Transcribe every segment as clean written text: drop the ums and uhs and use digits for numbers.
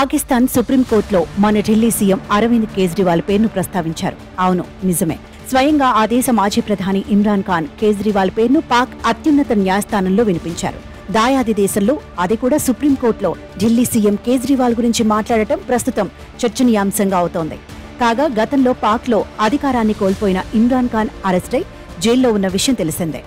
పాకిస్తాన్ సుప్రీంకోర్టులో మన ఢిల్లీ సీఎం అరవింద్ కేజ్రీవాల్ పేరును ప్రస్తావించారు. అవును, నిజమే. స్వయంగా ఆ దేశ మాజీ ప్రధాని ఇమ్రాన్ ఖాన్ కేజ్రీవాల్ పేరును పాక్ అత్యున్నత న్యాయస్థానంలో వినిపించారు. దాయాది దేశంలో, అది కూడా సుప్రీంకోర్టులో ఢిల్లీ సీఎం కేజ్రీవాల్ గురించి మాట్లాడటం ప్రస్తుతం చర్చనీయాంశంగా అవుతోంది. కాగా గతంలో పాక్లో అధికారాన్ని కోల్పోయిన ఇమ్రాన్ ఖాన్ అరెస్టై జైల్లో ఉన్న విషయం తెలిసిందే.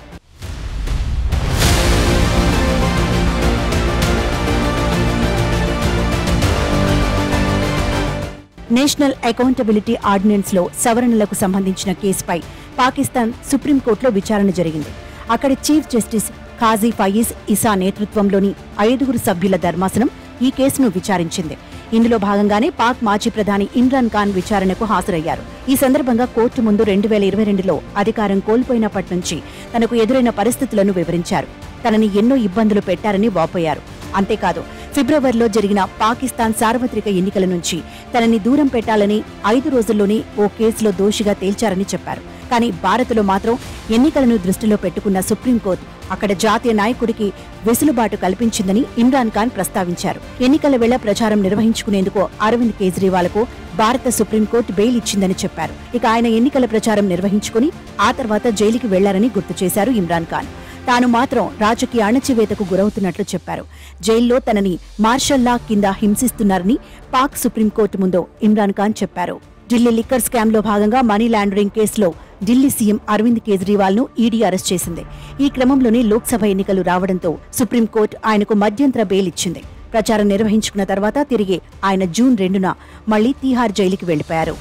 నేషనల్ అకౌంటబిలిటీ ఆర్డినెన్స్ లో సవరణలకు సంబంధించిన కేసుపై పాకిస్తాన్ సుప్రీంకోర్టులో విచారణ జరిగింది. అక్కడి చీఫ్ జస్టిస్ ఖాజీ ఫయీజ్ ఇసా నేతృత్వంలోని 5 సభ్యుల ధర్మాసనం ఈ కేసును విచారించింది. ఇందులో భాగంగానే పాక్ మాజీ ప్రధాని ఇమ్రాన్ ఖాన్ విచారణకు హాజరయ్యారు. ఈ సందర్భంగా కోర్టు ముందు 2022లో అధికారం కోల్పోయినప్పటి నుంచి తనకు ఎదురైన పరిస్థితులను వివరించారు. తనని ఎన్నో ఇబ్బందులు పెట్టారని వాపోయారు. అంతేకాదు, ఫిబ్రవరిలో జరిగిన పాకిస్తాన్ సార్వత్రిక ఎన్నికల నుంచి తనని దూరం పెట్టాలని 5 రోజుల్లోనే ఓ కేసులో దోషిగా తేల్చారని చెప్పారు. కానీ భారత్లో మాత్రం ఎన్నికలను దృష్టిలో పెట్టుకున్న సుప్రీంకోర్టు అక్కడ జాతీయ నాయకుడికి వెసులుబాటు కల్పించిందని ఇమ్రాన్ ఖాన్ ప్రస్తావించారు. ఎన్నికల వేళ ప్రచారం నిర్వహించుకునేందుకు అరవింద్ కేజ్రీవాల్కు భారత సుప్రీంకోర్టు బెయిల్ ఇచ్చిందని చెప్పారు. ఇక ఆయన ఎన్నికల ప్రచారం నిర్వహించుకుని ఆ తర్వాత జైలుకి వెళ్లారని గుర్తు చేశారు ఇమ్రాన్ ఖాన్. తాను మాత్రం రాజకీయ అణచివేతకు గురవుతున్నట్లు చెప్పారు. జైల్లో తనని మార్షల్ లా కింద హింసిస్తున్నారని పాక్ సుప్రీంకోర్టు ముందు ఇమ్రాన్ ఖాన్ చెప్పారు. ఢిల్లీ లిక్కర్ స్కామ్లో భాగంగా మనీ లాండరింగ్ కేసులో ఢిల్లీ సీఎం అరవింద్ కేజ్రీవాల్ ను ఈడీ అరెస్ట్ చేసింది. ఈ క్రమంలోనే లోక్సభ ఎన్నికలు రావడంతో సుప్రీంకోర్టు ఆయనకు మధ్యంతర బెయిల్ ఇచ్చింది. ప్రచారం నిర్వహించుకున్న తర్వాత తిరిగి ఆయన జూన్ 2న మళ్లీ తీహార్ జైలుకి వెళ్లిపోయారు.